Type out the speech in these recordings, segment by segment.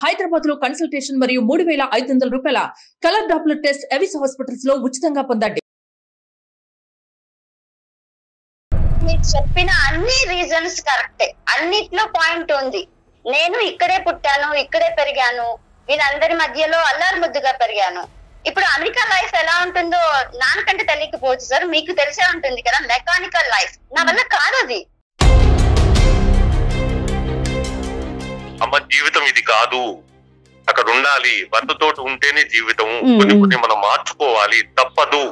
హైదరాబాద్ లో కన్సల్టేషన్ మరియు 3,500 రూపాయల colour Doppler test Avis hospitals లో ఉచితంగా పొందండి. మీరు చెప్పిన అన్ని రీజన్స్ కరెక్టే, అన్నిట్లో పాయింట్ ఉంది. నేను ఇక్కడే పుట్టాను, ఇక్కడే పెరిగాను, వీళ్ళందరి మధ్యలో అల్లారు ముద్దుగా పెరిగాను. ఇప్పుడు అమెరికా లైఫ్ ఎలా ఉంటుందో నాకంటే తెలియకపోవచ్చు సార్, మీకు తెలిసే ఉంటుంది కదా. మెకానికల్ లైఫ్ నా వల్ల కాదు అది. అమ్మ జీవితం ఇది కాదు, అక్కడ ఉండాలి, భర్తతో ఉంటేనే జీవితం. కొన్ని మనం మార్చుకోవాలి, తప్పదు.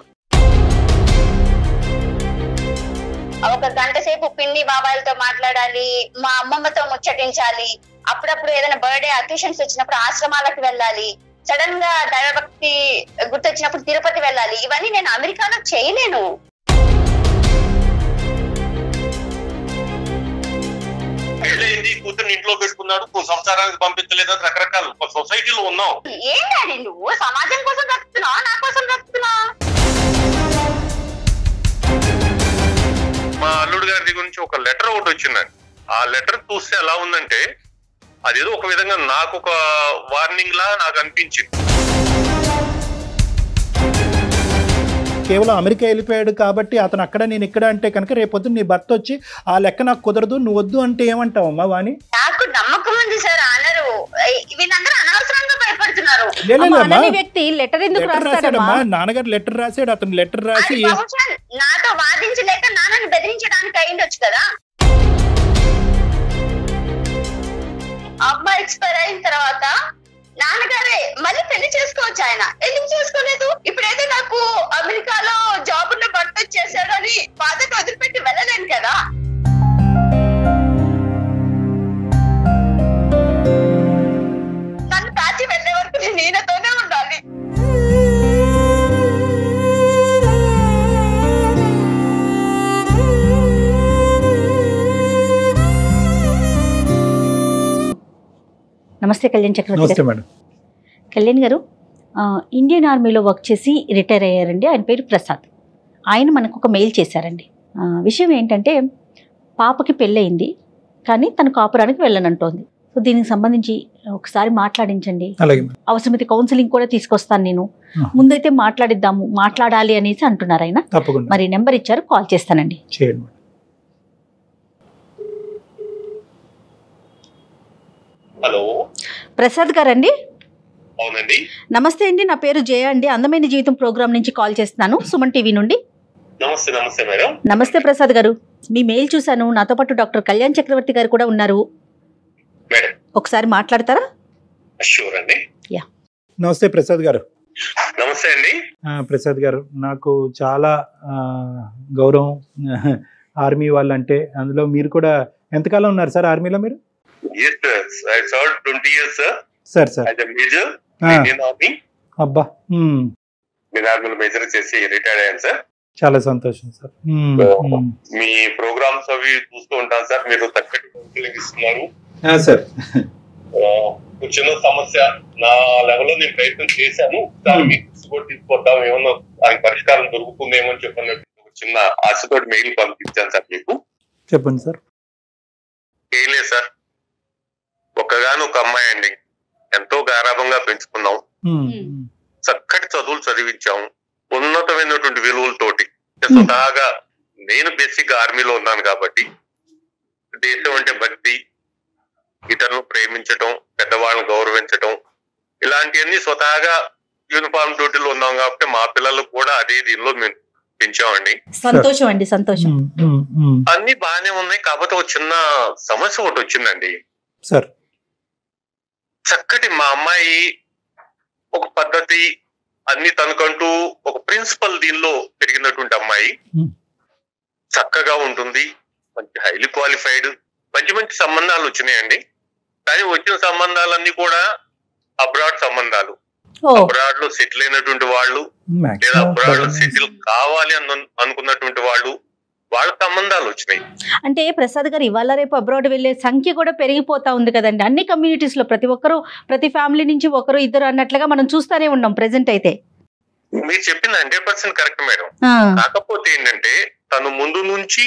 ఒక గంట సేపు పిన్ని బాబాయిలతో మాట్లాడాలి, మా అమ్మమ్మతో ముచ్చటించాలి, అప్పుడప్పుడు ఏదైనా బర్త్డే అకేషన్స్ వచ్చినప్పుడు ఆశ్రమాలకు వెళ్ళాలి, సడన్ గా దైవభక్తి గుర్తొచ్చినప్పుడు తిరుపతి వెళ్ళాలి. ఇవన్నీ నేను అమెరికాలో చేయలేను. కూతురు ఇంట్లో పెట్టుకున్నాడు, సంసారానికి పంపించలేదు, రకరకాల సొసైటీలో ఉన్నావు. ఏం డాడీ నువ్వు సమాజం కోసం బ్రతుకుతున్నావా, నా కోసం బ్రతుకుతున్నావా? మా అల్లుడు గారి దగ్గర నుంచి ఒక లెటర్ ఒకటి వచ్చిందండి. ఆ లెటర్ చూస్తే ఎలా ఉందంటే అదేదో ఒక విధంగా నాకు ఒక వార్నింగ్ లా నాకు అనిపించింది. కేవలం అమెరికా వెళ్ళిపోయాడు కాబట్టి అతను అక్కడ నేను ఇక్కడ అంటే కనుక రేపొద్దు నీ భర్త వచ్చి ఆ లెక్క నాకు కుదరదు, నువ్వు వద్దు అంటే ఏమంటావమ్మా వాణి? నాకు నమ్మకం ఉంది సార్, అనరు. వీళ్ళందరూ అనవసరంగా భయపడుతున్నారు. రాశాడమ్మా, నాన్నగారు లెటర్ రాశాడు, అతను లెటర్ రాసి నాతో వాదించలేక నాన్నని బెదిరించడానికి అయిండొచ్చు కదా. అమ్మాయి ఎక్స్పైర్ అయిన తర్వాత నాన్నగారే మళ్ళీ పెళ్లి చేసుకోవచ్చు. ఆయన ఎందుకు చేసుకోలేదు? ఇప్పుడైతే నాకు అమెరికాలో జాబ్ ఉన్న భర్త చేశాడని బాధను వదిలిపెట్టి వెళ్ళలేను కదా. నన్ను దాచి వెళ్ళే వరకు నేను ఈయనతోనే ఉండాలి. నమస్తే కళ్యాణ్ చక్రవర్తి గారు. కళ్యాణ్ గారు ఇండియన్ ఆర్మీలో వర్క్ చేసి రిటైర్ అయ్యారండి. ఆయన పేరు ప్రసాద్. ఆయన మనకు ఒక మెయిల్ చేశారండి. విషయం ఏంటంటే పాపకి పెళ్ళయింది కానీ తన కాపురానికి వెళ్ళనంటోంది. సో దీనికి సంబంధించి ఒకసారి మాట్లాడించండి. అవసరమైతే కౌన్సిలింగ్ కూడా తీసుకొస్తాను నేను. ముందైతే మాట్లాడిద్దాము, మాట్లాడాలి అనేసి అంటున్నారు ఆయన. మరి నెంబర్ ఇచ్చారు, కాల్ చేస్తానండి. హలో ప్రసాద్ గారండి? అవునండి. నమస్తే అండి, నా పేరు జయ అండి. అందమైన జీవితం ప్రోగ్రామ్ నుంచి కాల్ చేస్తున్నాను, సుమన్ టీవీ నుండి. నమస్తే. నమస్తే మేడం. నమస్తే ప్రసాద్ గారు, మీ మెయిల్ చూశాను. నాతో పాటు డాక్టర్ కళ్యాణ్ చక్రవర్తి గారు కూడా ఉన్నారు. ఒకసారి మాట్లాడతారా? షూర్ అండి. యా. నమస్తే ప్రసాద్ గారు. నమస్తే అండి. ప్రసాద్ గారు, నాకు చాలా గౌరవం ఆర్మీ వాళ్ళంటే. అందులో మీరు కూడా ఎంతకాలం ఉన్నారు సార్ ఆర్మీలో? మీరు? Yes sir, I served 20 years sir. Sir. As a major Indian Army. అబ్బా. నేను ఆర్మీలో మేజర్ చేసి రిటైర్ అయ్యాను సార్. చాలా సంతోషం సార్. మీ ప్రోగ్రామ్స్ అవి చూస్తూ ఉంటాను సార్. మీరు తగ్గట్టు కౌన్సిలింగ్ ఇస్తున్నారు సార్. చిన్న సమస్య నా లెవెల్లో నేను ప్రయత్నం చేశాను. దాన్ని మీకు తీసుకొద్దాం, ఏమన్నా దానికి పరిష్కారం దొరుకుతుందేమో అని చెప్పినట్టు చిన్న ఆశతో మెయిల్ పంపించాను సార్ మీకు. చెప్పండి సార్. ఏం లేదు సార్, ఒక్కగాను ఒక అమ్మాయి అండి. ఎంతో గారాభంగా పెంచుకున్నాం, చక్కటి చదువులు చదివించాం, ఉన్నతమైనటువంటి విలువలతోటి. స్వతహాగా నేను బేసిక్ ఆర్మీలో ఉన్నాను కాబట్టి దేశం అంటే భక్తి, ఇతరులను ప్రేమించటం, పెద్దవాళ్ళని గౌరవించటం, ఇలాంటివన్నీ స్వతహాగా యూనిఫామ్ డ్యూటీలో ఉన్నాం కాబట్టి మా పిల్లలు కూడా అదే దీనిలో మేము పెంచామండి. సంతోషం అండి, సంతోషం. అన్ని బాగానే ఉన్నాయి. కాకపోతే ఒక చిన్న సమస్య ఒకటి వచ్చిందండి సార్. చక్కటి మా అమ్మాయి ఒక పద్ధతి అన్ని తనకంటూ ఒక ప్రిన్సిపల్ దీనిలో పెరిగినటువంటి అమ్మాయి, చక్కగా ఉంటుంది, మంచి హైలీ క్వాలిఫైడ్, మంచి మంచి సంబంధాలు వచ్చినాయండి. కానీ వచ్చిన సంబంధాలన్నీ కూడా అబ్రాడ్ సంబంధాలు. అబ్రాడ్ లో సెటిల్ అయినటువంటి వాళ్ళు లేదా అబ్రాడ్ లో సెటిల్ కావాలి అనుకున్నటువంటి వాళ్ళు, వాళ్ళ సంబంధాలు వచ్చినాయి. అంటే ప్రసాద్ గారు, ఇవాళ రేపు అబ్రాడ్ వెళ్లే సంఖ్య కూడా పెరిగిపోతా ఉంది కదండి. అన్ని కమ్యూనిటీస్ లో ప్రతి ఒక్కరు, ప్రతి ఫ్యామిలీ నుంచి ఒకరు ఇద్దరు అన్నట్లుగా మనం చూస్తానే ఉన్నాం ప్రెసెంట్ అయితే. మీరు చెప్పింది 100% కరెక్ట్ మేడం. కాకపోతే ఏంటంటే తను ముందు నుంచి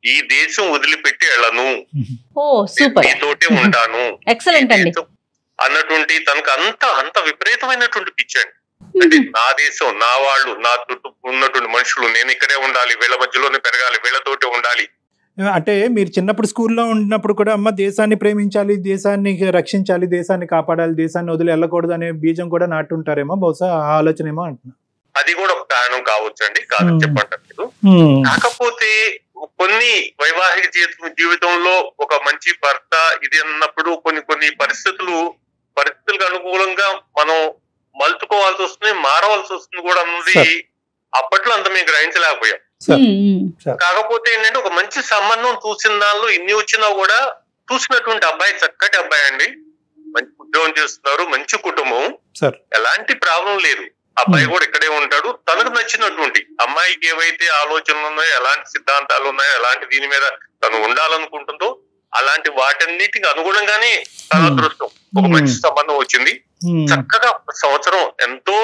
ఈ దేశం వదిలిపెట్టి వెళ్ళను, మీతోటే ఉంటాను ఎక్సలెంట్ అండి అన్నటువంటి ఉన్నటువంటి తనకు అంత విపరీతమైనటువంటి పిచ్చండి. అంటే నా దేశం, నా వాళ్ళు, నా చుట్టూ ఉన్నటువంటి మనుషులు, నేను ఇక్కడే ఉండాలి, వీళ్ళ మధ్యలోనే పెరగాలి, వీళ్ళతోటే ఉండాలి. అంటే మీరు చిన్నప్పుడు స్కూల్లో ఉన్నప్పుడు కూడా అమ్మ దేశాన్ని ప్రేమించాలి, దేశాన్ని రక్షించాలి, దేశాన్ని కాపాడాలి, దేశాన్ని వదిలి వెళ్ళకూడదు అనే బీజం కూడా నాటుంటారేమో, బహుశా ఆ ఆలోచన ఏమో అంటున్నా. అది కూడా ఒక కారణం కావచ్చండి, కాదని చెప్పంటారు. కాకపోతే కొన్ని వైవాహిక జీవితంలో ఒక మంచి భర్త ఇది అన్నప్పుడు కొన్ని పరిస్థితులకు అనుకూలంగా మనం మలుచుకోవాల్సి వస్తుంది, మారవలసి వస్తుంది కూడా అన్నది అప్పట్లో అంత మేము గ్రహించలేకపోయాం. కాకపోతే ఏంటంటే ఒక మంచి సంబంధం చూసిన దానిలో ఇన్ని వచ్చినా కూడా చూసినటువంటి అబ్బాయి చక్కటి అబ్బాయి అండి, మంచి ఉద్యోగం చేస్తున్నారు, మంచి కుటుంబం, ఎలాంటి ప్రాబ్లం లేదు. అబ్బాయి కూడా ఇక్కడే ఉంటాడు. తనకు నచ్చినటువంటి అమ్మాయికి ఏవైతే ఆలోచనలు ఉన్నాయో, ఎలాంటి సిద్ధాంతాలు ఉన్నాయో, ఎలాంటి దీని మీద తను ఉండాలనుకుంటుందో అలాంటి వాటన్నిటికి అనుగుణంగానే తన అదృష్టం ఒక మంచి సంబంధం వచ్చింది. చక్కగా సంవత్సరం ఎంతో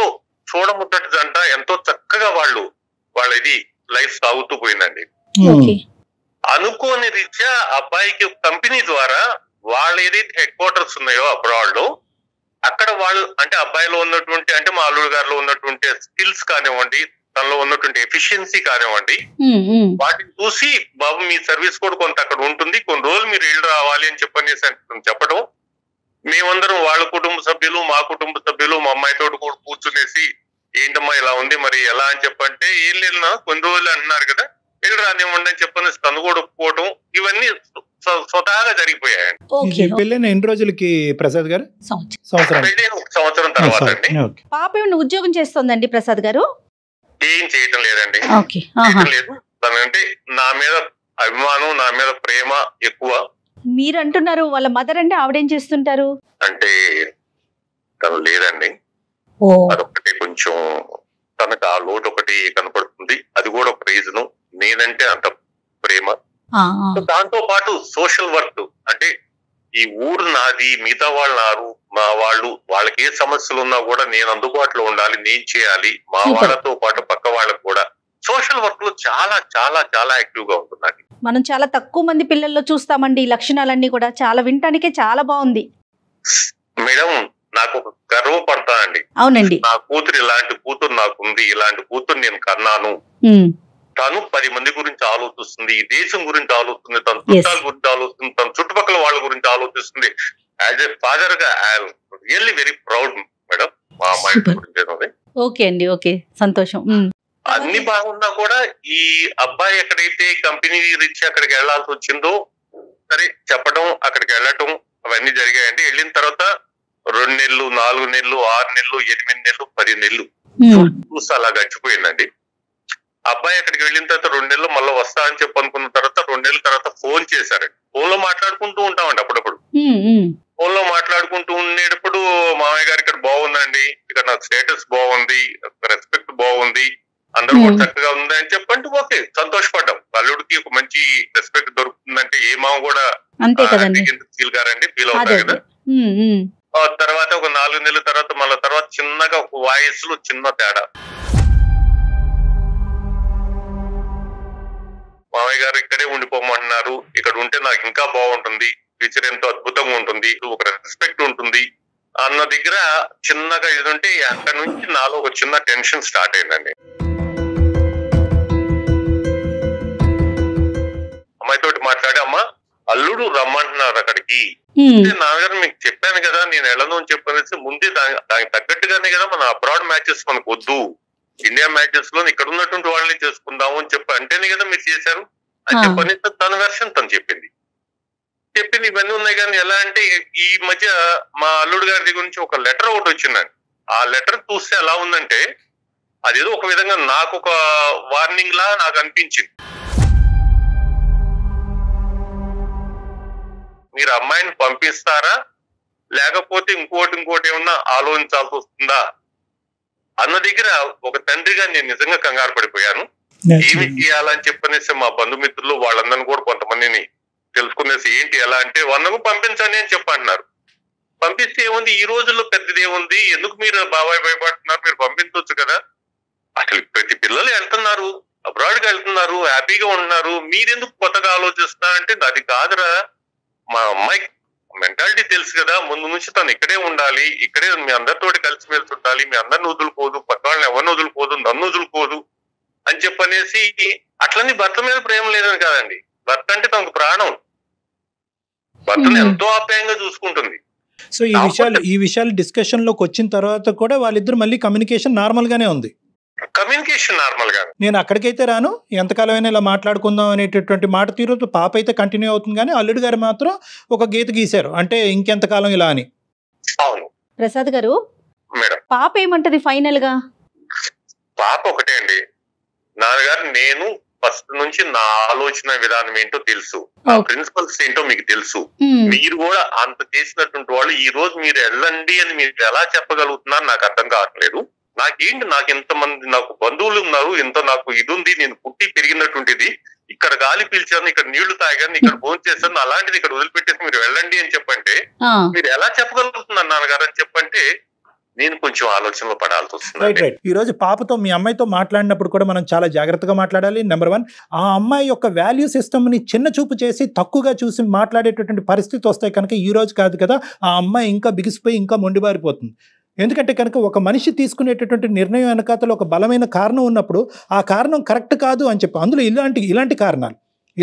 చూడముద్దటి జంట, ఎంతో చక్కగా వాళ్ళ ఇది లైఫ్ సాగుతూ పోయిందండి. అనుకోని రీత్యా అబ్బాయికి కంపెనీ ద్వారా వాళ్ళు ఏదైతే హెడ్ క్వార్టర్స్ ఉన్నాయో అబ్రాడ్ లో, అక్కడ వాళ్ళు అంటే అబ్బాయిలో ఉన్నటువంటి అంటే మా అల్లుడు గారిలో ఉన్నటువంటి స్కిల్స్ కానివ్వండి, తనలో ఉన్నటువంటి ఎఫిషియన్సీ కానివ్వండి, వాటిని చూసి బాబు మీ సర్వీస్ కూడా కొంత అక్కడ ఉంటుంది, కొన్ని రోజులు మీరు వెళ్ళి రావాలి అని చెప్పడం, మేమందరం వాళ్ళ కుటుంబ సభ్యులు, మా కుటుంబ సభ్యులు, మా అమ్మాయితో కూడా కూర్చునేసి ఏంటమ్మా ఇలా ఉంది మరి ఎలా అని చెప్పంటే, ఏం లేదు కొన్ని రోజులు అంటున్నారు కదా వెళ్ళి రానివ్వండి అని చెప్పని తను కూడా ఒప్పుకోవటం, ఇవన్నీ స్వతహాగా జరిగిపోయాయండి. పెళ్ళైన ఎన్ని రోజులకి ప్రసాద్ గారు? సంవత్సరం తర్వాత అండి. పాప ఏమైనా ఉద్యోగం చేస్తుందండి ప్రసాద్ గారు? ఏం చేయటం లేదండి, లేదు. తనంటే నా మీద అభిమానం, నా మీద ప్రేమ ఎక్కువ. మీరు అంటున్నారు వాళ్ళ మదర్ అంటే ఆవిడేం చేస్తుంటారు? అంటే తను లేదండి, అదొకటి కొంచెం తనకు ఆ లోటు ఒకటి కనపడుతుంది. అది కూడా ఒక రీజను. నేనంటే అంత ప్రేమ. దాంతో పాటు సోషల్ వర్క్ అంటే ఈ ఊరు నాది, మిగతా వాళ్ళు నారు, మా వాళ్ళకి ఏ సమస్యలు ఉన్నా కూడా నేను అందుబాటులో ఉండాలి, నేను చేయాలి. మా వాళ్ళతో పాటు పక్క వాళ్ళకు కూడా సోషల్ వర్క్ లో చాలా చాలా చాలా యాక్టివ్ గా ఉంటుందండి. మనం చాలా తక్కువ మంది పిల్లల్లో చూస్తామండి ఈ లక్షణాలన్నీ కూడా. చాలా వినటానికే చాలా బాగుంది మేడం. నాకు ఒక గర్వపడతానండి. అవునండి, నా కూతురు ఇలాంటి కూతురు నాకుంది, ఇలాంటి కూతురు నేను కన్నాను. తను 10 మంది గురించి ఆలోచిస్తుంది, ఈ దేశం గురించి ఆలోచిస్తుంది, తన చుట్టాల గురించి ఆలోచిస్తుంది, తన చుట్టుపక్కల వాళ్ళ గురించి ఆలోచిస్తుంది. యాజ్ ఎ ఫాదర్ గా I'm really very proud madam మా అమ్మాయి గురించి. ఓకే అండి, ఓకే, సంతోషం. అన్ని బాగున్నా కూడా ఈ అబ్బాయి ఎక్కడైతే కంపెనీ రీచ్ అక్కడికి వెళ్లాల్సి వచ్చిందో, సరే చెప్పడం, అక్కడికి వెళ్ళటం అవన్నీ జరిగాయండి. వెళ్ళిన తర్వాత 2 నెలలు, 4 నెలలు, 6 నెలలు, 8 నెలలు, 10 నెలలు చూసి అలా గడిచిపోయిందండి. అబ్బాయి అక్కడికి వెళ్ళిన తర్వాత 2 నెలలు మళ్ళీ వస్తా అని చెప్పి అనుకున్న తర్వాత 2 నెలల తర్వాత ఫోన్ చేశారండి. ఫోన్ లో మాట్లాడుకుంటూ ఉంటామండి అప్పుడప్పుడు. ఫోన్ లో మాట్లాడుకుంటూ ఉండేటప్పుడు మామయ్య గారు ఇక్కడ బాగుందండి, ఇక్కడ నాకు స్టేటస్ బాగుంది, రెస్పెక్ట్ బాగుంది, అందరూ కూడా చక్కగా ఉంది అని చెప్పంటే ఓకే సంతోషపడ్డాం. అల్లుడికి ఒక మంచి రెస్పెక్ట్ దొరుకుతుందంటే ఏ మామ కూడా ఫీల్ గారండి, ఫీల్ అవుతారు కదా. తర్వాత ఒక 4 నెలల తర్వాత మళ్ళీ తర్వాత చిన్నగా ఒక వాయిస్ లో చిన్న తేడా. మామయ్య గారు ఇక్కడే ఉండిపోమంటున్నారు, ఇక్కడ ఉంటే నాకు ఇంకా బాగుంటుంది, ఫ్యూచర్ ఎంతో అద్భుతంగా ఉంటుంది, ఒక రెస్పెక్ట్ ఉంటుంది అన్న దగ్గర చిన్నగా ఇది ఉంటే అక్కడ నుంచి నాలో ఒక చిన్న టెన్షన్ స్టార్ట్ అయిందండి. అమ్మాయితోటి మాట్లాడి, అమ్మా అల్లుడు రమ్మంటున్నారు అక్కడికి. నాన్నగారు మీకు చెప్పాను కదా నేను వెళ్ళను అని చెప్పనేసి ముందే దానికి తగ్గట్టుగానే కదా మన అబ్రాడ్ మ్యాచెస్ మనకు వద్దు, ఇండియా మ్యాచెస్ లో ఇక్కడ ఉన్నటువంటి వాళ్ళని చేసుకుందాము అని చెప్పి అంటేనే కదా మీరు చేశారు అని చెప్పని తన వెర్షన్ తను చెప్పింది. ఇవన్నీ ఉన్నాయి. కానీ ఎలా అంటే ఈ మధ్య మా అల్లుడు గారి దగ్గర నుంచి ఒక లెటర్ ఒకటి వచ్చిందండి. ఆ లెటర్ చూస్తే ఎలా ఉందంటే అదేదో ఒక విధంగా నాకు ఒక వార్నింగ్ లా నాకు అనిపించింది. మీరు అమ్మాయిని పంపిస్తారా లేకపోతే ఇంకోటి ఏమన్నా ఆలోచించాల్సి వస్తుందా అన్న దగ్గర ఒక తండ్రిగా నేను నిజంగా కంగారు పడిపోయాను. ఏమి చేయాలని చెప్పనేసి మా బంధుమిత్రులు వాళ్ళందరినీ కూడా కొంతమందిని తెలుసుకునేసి ఏంటి ఎలా అంటే వాళ్ళకు పంపించండి అని చెప్పంటున్నారు. పంపిస్తే ఏముంది, ఈ రోజుల్లో పెద్దదేముంది, ఎందుకు మీరు బాబాయ్ భయపడుతున్నారు, మీరు పంపించవచ్చు కదా. అసలు ప్రతి పిల్లలు వెళ్తున్నారు, అబ్రాడ్ కి వెళ్తున్నారు, హ్యాపీగా ఉంటున్నారు, మీరెందుకు కొత్తగా ఆలోచిస్తున్నారు అంటే అది కాదురా, మా అమ్మాయి మెంటాలిటీ తెలుసు కదా, ముందు నుంచి తను ఇక్కడే ఉండాలి, ఇక్కడే మీ అందరితోటి కలిసిమెలిసి ఉండాలి, మీ అందరిని వదులుకోదు, పక్క వాళ్ళని ఎవరిని వదులుకోదు, నన్ను వదులుకోదు అని చెప్పనేసి. అట్లని భర్త మీద ప్రేమ లేదని కాదండి, భర్త అంటే తనకు ప్రాణం, భర్తను ఎంతో ఆప్యాయంగా చూసుకుంటుంది. సో ఈ విషయాలు డిస్కషన్ లోకి వచ్చిన తర్వాత కూడా వాళ్ళిద్దరు మళ్ళీ కమ్యూనికేషన్ నార్మల్ గానే ఉంది. కమ్యూనికేషన్ నార్మల్ గా, నేను అక్కడికైతే రాను, ఎంతకాలమైనా ఇలా మాట్లాడుకుందాం అనేటటువంటి మాట తీరు పాప అయితే కంటిన్యూ అవుతుంది, కానీ అల్లుడు గారు మాత్రం ఒక గీత గీశారు, అంటే ఇంకెంతకాలం ఇలా అని. అవును ప్రసాద్ గారు, మేడం. పాప ఏమంటది ఫైనల్ గా? పాప ఒకటే అండి, నాన్నగారు నేను ఫస్ట్ నుంచి నా ఆలోచన విధానం ఏంటో తెలుసు, నా ప్రిన్సిపల్స్ ఏంటో మీకు తెలుసు, మీరు కూడా అంత చేసినటువంటి వాళ్ళు ఈ రోజు మీరు వెళ్ళండి అని మీరు ఎలా చెప్పగలుగుతున్నారు నాకు అర్థం కావట్లేదు. నాకేంటి, నాకు ఎంతమంది నాకు బంధువులు ఉన్నారు, ఎంత నాకు ఇది ఉంది, నేను పుట్టి పెరిగినటువంటిది, ఇక్కడ గాలి పీల్చాను, ఇక్కడ నీళ్లు తాగాను, ఇక్కడ భోజనం చేశాను, అలాంటిది ఇక్కడ వదిలిపెట్టేసి మీరు వెళ్ళండి అని చెప్పంటే మీరు ఎలా చెప్పగలుగుతున్నారు నాన్నగారు అని చెప్పంటే నేను కొంచెం ఆలోచనలో పడాల్సి వస్తుంది. రైట్. ఈ రోజు పాపతో మీ అమ్మాయితో మాట్లాడినప్పుడు కూడా మనం చాలా జాగ్రత్తగా మాట్లాడాలి. నెంబర్ 1, ఆ అమ్మాయి యొక్క వాల్యూ సిస్టమ్ ని చిన్న చూపు చేసి తక్కువగా చూసి మాట్లాడేటటువంటి పరిస్థితి వస్తాయి కనుక ఈ రోజు కాదు కదా ఆ అమ్మాయి ఇంకా బిగిసిపోయి ఇంకా మొండిబారిపోతుంది. ఎందుకంటే కనుక ఒక మనిషి తీసుకునేటటువంటి నిర్ణయం వెనకాతలో ఒక బలమైన కారణం ఉన్నప్పుడు ఆ కారణం కరెక్ట్ కాదు అని చెప్పి అందులో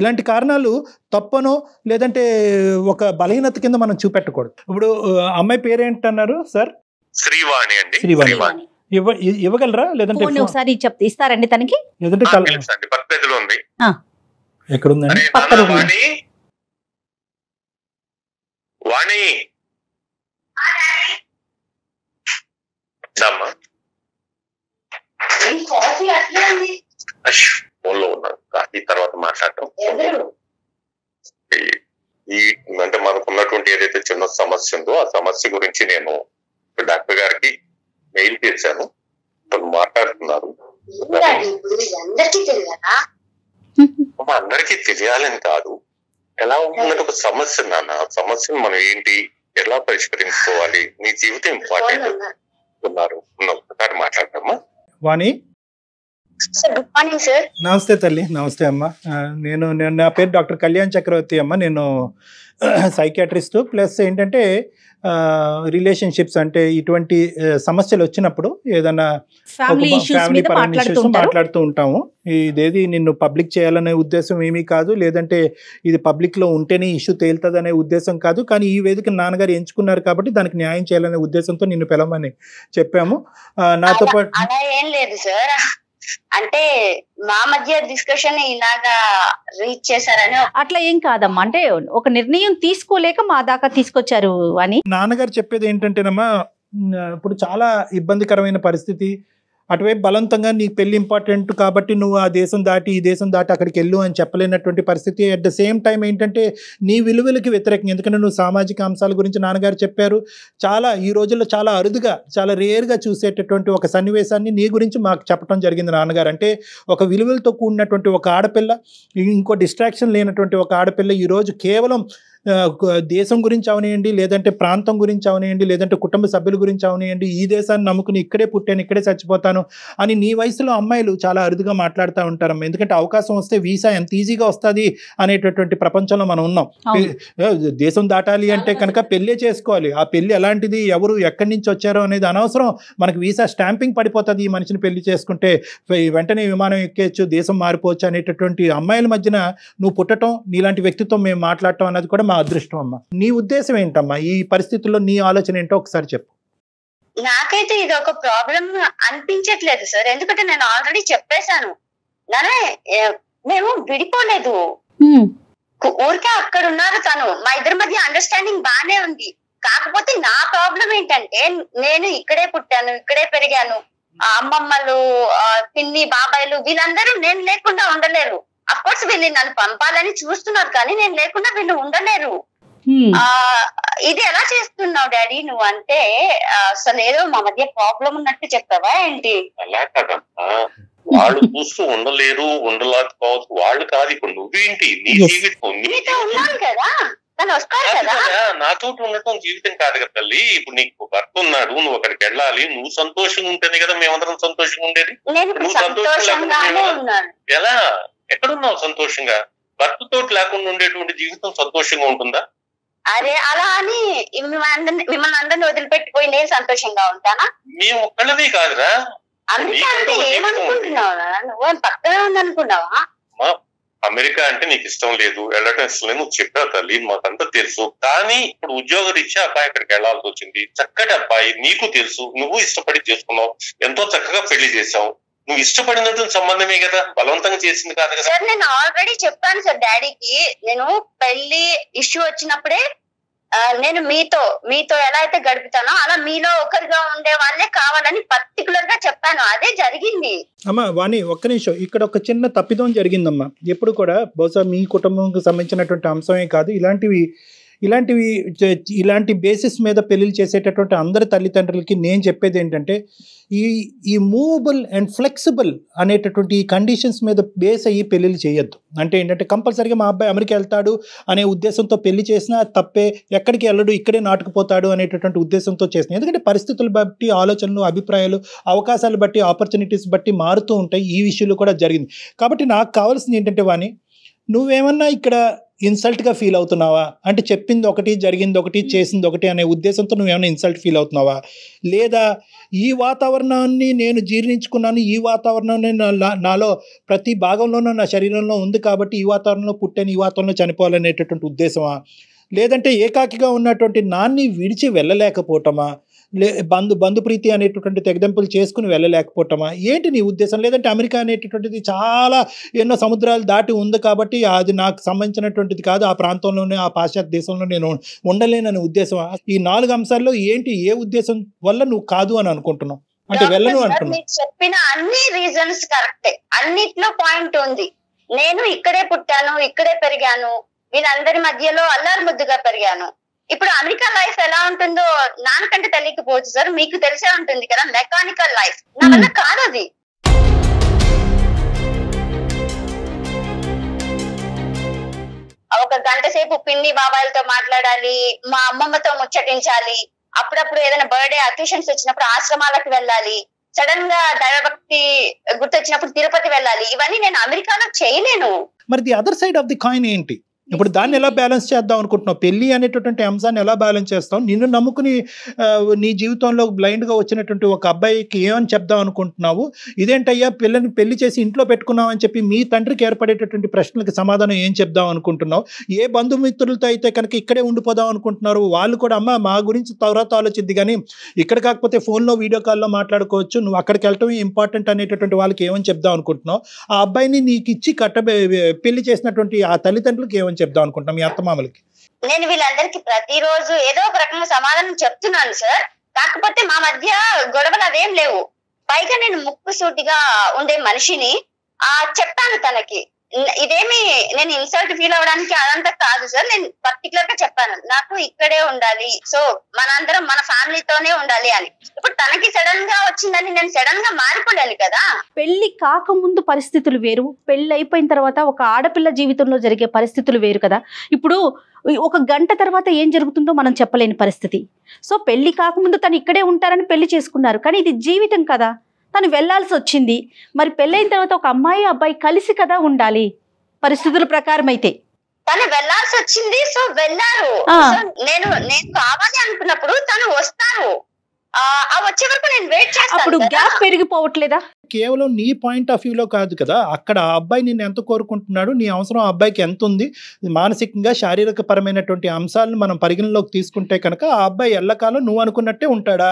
ఇలాంటి కారణాలు తప్పనో లేదంటే ఒక బలహీనత కింద మనం చూపెట్టకూడదు. ఇప్పుడు అమ్మాయి పేరేంటన్నారు సార్? శ్రీవాణి అండి. శ్రీవాణి ఇవ్వగలరా లేదంటే ఒకసారి ఇస్తారండి తనకి? లేదంటే పక్కలో ఉంది. ఎక్కడుందండి? వాణి ఫోన్ లో ఉన్నాను, కాఫీ తర్వాత మాట్లాడటం. అంటే మనకున్నటువంటి ఏదైతే చిన్న సమస్య ఉందో ఆ సమస్య గురించి నేను డాక్టర్ గారికి మెయిల్ చేశాను, తను మాట్లాడుతున్నారు. అందరికీ తెలియాలని కాదు, ఎలా ఉంటుందంటే ఒక సమస్య నాన్న, సమస్యను మనం ఏంటి ఎలా పరిష్కరించుకోవాలి, నీ జీవితం ఇంపార్టెంట్ ఉన్నారు. ఒకసారి మాట్లాడమ్మా. వాణి, గుడ్ మార్నింగ్ సార్. నమస్తే తల్లి. నమస్తే అమ్మా. నేను నా పేరు డాక్టర్ కళ్యాణ్ చక్రవర్తి అమ్మ. నేను సైకియాట్రిస్ట్ ప్లస్ ఏంటంటే రిలేషన్షిప్స్ అంటే ఇటువంటి సమస్యలు వచ్చినప్పుడు ఏదైనా ఫ్యామిలీ పరమైన ఇష్యూస్ మాట్లాడుతూ ఉంటాము. ఇదేది నిన్ను పబ్లిక్ చేయాలనే ఉద్దేశం ఏమీ కాదు, లేదంటే ఇది పబ్లిక్లో ఉంటేనే ఇష్యూ తేలుతుంది అనే ఉద్దేశం కాదు. కానీ ఈ వేదిక నాన్నగారు ఎంచుకున్నారు కాబట్టి దానికి న్యాయం చేయాలనే ఉద్దేశంతో నిన్ను పిలవమని చెప్పాము. నాతో పాటు అలా ఏం లేదు సార్, అంటే మా మధ్య డిస్కషన్ ఇలాగా రీచ్ చేశారని. అట్లా ఏం కాదమ్మా, అంటే ఒక నిర్ణయం తీసుకోలేక మా దాకా తీసుకొచ్చారు అని. నాన్నగారు చెప్పేది ఏంటంటేనమ్మా, ఇప్పుడు చాలా ఇబ్బందికరమైన పరిస్థితి, అటువైపు బలవంతంగా నీకు పెళ్లి ఇంపార్టెంట్ కాబట్టి నువ్వు ఆ దేశం దాటి ఈ దేశం దాటి అక్కడికి వెళ్ళు అని చెప్పలేనటువంటి పరిస్థితి. అట్ ద సేమ్ టైం ఏంటంటే నీ విలువలకి వ్యతిరేకంగా, ఎందుకంటే నువ్వు సామాజిక అంశాల గురించి నాన్నగారు చెప్పారు. చాలా ఈ రోజుల్లో చాలా అరుదుగా చాలా రేర్గా చూసేటటువంటి ఒక సన్నివేశాన్ని నీ గురించి మాకు చెప్పడం జరిగింది నాన్నగారు. అంటే ఒక విలువలతో కూడినటువంటి ఒక ఆడపిల్ల, ఇంకో డిస్ట్రాక్షన్ లేనటువంటి ఒక ఆడపిల్ల ఈరోజు కేవలం దేశం గురించి అవనియండి, లేదంటే ప్రాంతం గురించి అవనియండి, లేదంటే కుటుంబ సభ్యుల గురించి అవనియండి, ఈ దేశాన్ని నమ్ముకుని ఇక్కడే పుట్టాను ఇక్కడే చచ్చిపోతాను అని నీ వయసులో అమ్మాయిలు చాలా అరుదుగా మాట్లాడుతూ ఉంటారమ్మా. ఎందుకంటే అవకాశం వస్తే వీసా ఎంత ఈజీగా వస్తుంది అనేటటువంటి ప్రపంచంలో మనం ఉన్నాం. దేశం దాటాలి అంటే కనుక పెళ్ళే చేసుకోవాలి. ఆ పెళ్ళి ఎలాంటిది, ఎవరు ఎక్కడి నుంచి వచ్చారో అనేది అనవసరం. మనకు వీసా స్టాంపింగ్ పడిపోతుంది ఈ మనిషిని పెళ్లి చేసుకుంటే, వెంటనే విమానం ఎక్కేయచ్చు, దేశం మారిపోవచ్చు అనేటటువంటి అమ్మాయిల మధ్యన నువ్వు పుట్టడం, నీలాంటి వ్యక్తితో మేము మాట్లాడటం అనేది కూడా మా అదృష్టం అమ్మా. నీ ఉద్దేశం ఏంటమ్మా, ఈ పరిస్థితుల్లో నీ ఆలోచన ఏంటో ఒకసారి చెప్పు. నాకైతే ఇది ఒక ప్రాబ్లం అనిపించట్లేదు సార్, ఎందుకంటే నేను ఆల్రెడీ చెప్పేశాను, మేము విడిపోలేదు, ఊరికే అక్కడ ఉన్నారు తను, మా ఇద్దరి మధ్య అండర్స్టాండింగ్ బానే ఉంది. కాకపోతే నా ప్రాబ్లం ఏంటంటే నేను ఇక్కడే పుట్టాను ఇక్కడే పెరిగాను, అమ్మమ్మలు పిన్ని బాబాయిలు వీళ్ళందరూ నేను లేకుండా ఉండలేరు. అఫ్ కోర్స్ వీళ్ళు నన్ను పంపాలని చూస్తున్నారు కానీ నేను లేకుండా వీళ్ళు ఉండలేరు. ఇది ఎలా చేస్తున్నావు డాడీ నువ్వు అంటే, అసలు ఏదో మా మధ్య ప్రాబ్లం ఉన్నట్టు చెప్పావా ఏంటి? అలా కదమ్మా, వాళ్ళు చూస్తూ ఉండలేరు ఉండలేకపోవచ్చు వాళ్ళు కాదు, ఇప్పుడు నువ్వేంటి నీ జీవితం ఉన్నాను కదా, తను వస్తారు కదా. నాతో ఉండటం జీవితం కాదు కదా తల్లి. ఇప్పుడు నీకు భర్త ఉన్నాడు, నువ్వు అక్కడికి వెళ్ళాలి, నువ్వు సంతోషంగా ఉంటేనే కదా మేమందరం సంతోషంగా ఉండేది. నువ్వు సంతోషంగానే ఉన్నాను. ఎలా ఎక్కడున్నావు సంతోషంగా? భర్తతో లేకుండా ఉండేటువంటి జీవితం సంతోషంగా ఉంటుందా? అరే అలా అని మిమ్మల్ని అందరిని వదిలిపెట్టిపోయి నేను సంతోషంగా ఉంటానా? మేము ఒక్కళ్ళమే కాదురా. అమెరికా అంటే ఏమనుకుంటున్నావా నువ్వు? పక్కనే ఉంది అనుకున్నావా? అమెరికా అంటే నీకు ఇష్టం లేదు, వెళ్ళటం ఇష్టం లేదు, నువ్వు చెప్పావు తల్లి, మాకంతా తెలుసు. కానీ ఇప్పుడు ఉద్యోగరీత్యా అబ్బాయి అక్కడికి వెళ్లాల్సి వచ్చింది. చక్కటి అబ్బాయి, నీకు తెలుసు, నువ్వు ఇష్టపడి చేసుకున్నావు, ఎంతో చక్కగా పెళ్లి చేసావు. నువ్వు ఇష్టపడినటువంటి సంబంధమే కదా, బలవంతంగా చేసింది కాదు కదా. సార్ నేను ఆల్రెడీ చెప్పాను సార్ డాడీకి, నేను పెళ్లి ఇష్యూ వచ్చినప్పుడే నేను మీతో ఎలా అయితే గడుపుతానో అలా మీలో ఒకరిగా ఉండే వాళ్ళే కావాలని పర్టికులర్ గా చెప్పాను. అదే జరిగింది. అమ్మా వాణి, ఒక్క నిమిషం, ఇక్కడ ఒక చిన్న తప్పిదం జరిగిందమ్మా. ఎప్పుడు కూడా బహుశా మీ కుటుంబంకి సంబంధించినటువంటి అంశమే కాదు, ఇలాంటి బేసిస్ మీద పెళ్లిళ్ళు చేసేటటువంటి అందరి తల్లిదండ్రులకి నేను చెప్పేది ఏంటంటే, ఈ మూవబుల్ అండ్ ఫ్లెక్సిబుల్ అనేటటువంటి ఈ కండిషన్స్ మీద బేస్ అయ్యి పెళ్లిళ్ళు చేయొద్దు. అంటే ఏంటంటే కంపల్సరీగా మా అబ్బాయి అమెరికా వెళ్తాడు అనే ఉద్దేశంతో పెళ్లి చేసినా తప్పే, ఎక్కడికి వెళ్ళడు ఇక్కడే నాటుకుపోతాడు అనేటటువంటి ఉద్దేశంతో చేసిన. ఎందుకంటే పరిస్థితులు బట్టి ఆలోచనలు, అభిప్రాయాలు, అవకాశాలు బట్టి, ఆపర్చునిటీస్ బట్టి మారుతూ ఉంటాయి. ఈ విషయంలో కూడా జరిగింది. కాబట్టి నాకు కావాల్సింది ఏంటంటే వాణి, నువ్వేమన్నా ఇక్కడ ఇన్సల్ట్గా ఫీల్ అవుతున్నావా? అంటే చెప్పింది ఒకటి, జరిగింది ఒకటి, చేసింది ఒకటి అనే ఉద్దేశంతో నువ్వేమైనా ఇన్సల్ట్ ఫీల్ అవుతున్నావా? లేదా ఈ వాతావరణాన్ని నేను జీర్ణించుకున్నాను, ఈ వాతావరణాన్ని నాలో ప్రతి భాగంలోనూ నా శరీరంలో ఉంది కాబట్టి ఈ వాతావరణంలో పుట్టాను, ఈ వాతావరణంలో చనిపోవాలనేటటువంటి ఉద్దేశమా? లేదంటే ఏకాకిగా ఉన్నటువంటి నాన్ని విడిచి వెళ్ళలేకపోవటమా? బంధుప్రీతి అనేటటువంటి తెగదెంపులు చేసుకుని వెళ్ళలేకపోవటమా? ఏంటి నీ ఉద్దేశం? లేదంటే అమెరికా అనేటటువంటిది చాలా ఎన్నో సముద్రాలు దాటి ఉంది కాబట్టి అది నాకు సంబంధించినటువంటిది కాదు, ఆ ప్రాంతంలోనే, ఆ పాశ్చాత్య దేశంలో నేను ఉండలేననే ఉద్దేశం? ఈ 4 అంశాల్లో ఏంటి, ఏ ఉద్దేశం వల్ల నువ్వు కాదు అని అనుకుంటున్నావు, అంటే వెళ్ళను అంటున్నావు? చెప్పిన అన్ని రీజన్స్ కరెక్టే, అన్నిట్లో పాయింట్ ఉంది. నేను ఇక్కడే పుట్టాను, ఇక్కడే పెరిగాను, వీళ్ళందరి మధ్యలో అల్లారు ముద్దుగా పెరిగాను. ఇప్పుడు అమెరికా లైఫ్ ఎలా ఉంటుందో నాన్నకంటే తెలియకపోవచ్చు సార్, మీకు తెలిసే ఉంటుంది కదా. మెకానికల్ లైఫ్ నా వల్ల కాదు అది. ఒక గంట సేపు పిన్ని బాబాయిలతో మాట్లాడాలి, మా అమ్మమ్మతో ముచ్చటించాలి, అప్పుడప్పుడు ఏదైనా బర్త్డే అకేషన్స్ వచ్చినప్పుడు ఆశ్రమాలకు వెళ్ళాలి, సడన్ గా దైవభక్తి గుర్తొచ్చినప్పుడు తిరుపతి వెళ్ళాలి. ఇవన్నీ నేను అమెరికాలో చేయలేను. మరి the other side of the coin ఏంటి? ఇప్పుడు దాన్ని ఎలా బ్యాలెన్స్ చేద్దాం అనుకుంటున్నావు? పెళ్ళి అనేటటువంటి అంశాన్ని ఎలా బ్యాలెన్స్ చేస్తావు? నిన్ను నమ్ముకుని నీ జీవితంలో బ్లైండ్గా వచ్చినటువంటి ఒక అబ్బాయికి ఏమని చెప్దాం అనుకుంటున్నావు? ఇదేంటయ్యా పెళ్లి చేసి ఇంట్లో పెట్టుకున్నావు అని చెప్పి మీ తండ్రికి ఏర్పడేటటువంటి ప్రశ్నలకు సమాధానం ఏం చెప్దాం అనుకుంటున్నావు? ఏ బంధుమిత్రులతో అయితే కనుక ఇక్కడే ఉండిపోదాం అనుకుంటున్నారు, వాళ్ళు కూడా అమ్మ మా గురించి తర్వాత ఆలోచింది, కానీ ఇక్కడ కాకపోతే ఫోన్లో వీడియో కాల్లో మాట్లాడుకోవచ్చు, నువ్వు అక్కడికి వెళ్ళటం ఇంపార్టెంట్ అనేటటువంటి వాళ్ళకి ఏమని చెప్దాం అనుకుంటున్నావు? ఆ అబ్బాయిని నీకు ఇచ్చి పెళ్లి చేసినటువంటి ఆ తల్లిదండ్రులకి ఏమని చెప్దాం అనుకుంటున్నాం, మీ అత్తమామలకి? నేను వీళ్ళందరికీ ప్రతిరోజు ఏదో ఒక రకంగా సమాధానం చెప్తున్నాను సార్. కాకపోతే మా మధ్య గొడవలు అవేం లేవు. పైగా నేను ముక్కుసూటిగా ఉండే మనిషిని చెప్పాను తనకి. ఇదేమి నేను ఇన్సల్ట్ ఫీల్ అవడానికి అదంతా కాదు సార్. నేను పర్టికులర్ గా చెప్పాను, నాకు ఇక్కడే ఉండాలి, సో మనందరం మన ఫ్యామిలీతోనే ఉండాలి అని. ఇప్పుడు తనకి సడన్ గా వచ్చిందని నేను సడన్ గా మారిపోలేను కదా. పెళ్లి కాకముందు పరిస్థితులు వేరు, పెళ్లి అయిపోయిన తర్వాత ఒక ఆడపిల్ల జీవితంలో జరిగే పరిస్థితులు వేరు కదా. ఇప్పుడు ఒక గంట తర్వాత ఏం జరుగుతుందో మనం చెప్పలేని పరిస్థితి. సో పెళ్లి కాకముందు తను ఇక్కడే ఉంటారని పెళ్లి చేసుకున్నారు, కానీ ఇది జీవితం కదా, తను వెళ్లాల్సి వచ్చింది. మరి పెళ్ళైన తర్వాత ఒక అమ్మాయి అబ్బాయి కలిసి కదా ఉండాలి పరిస్థితుల ప్రకారం. అయితే తను వెళ్లాల్సి వచ్చింది, సో వెళ్ళారు. నేను కావాలి అనుకున్నప్పుడు తను వస్తారు, వచ్చే వరకు నేను వెయిట్ చేస్తాను. అప్పుడు గ్యాప్ పెరిగిపోవట్లేదా? కేవలం నీ పాయింట్ ఆఫ్ వ్యూలో కాదు కదా, అక్కడ ఆ అబ్బాయి నిన్ను ఎంత కోరుకుంటున్నాడు, నీ అవసరం ఆ అబ్బాయికి ఎంత ఉంది, మానసికంగా శారీరక పరమైనటువంటి అంశాలను మనం పరిగణలోకి తీసుకుంటే కనుక ఆ అబ్బాయి ఎల్లకాలం నువ్వు అనుకున్నట్టే ఉంటాడా?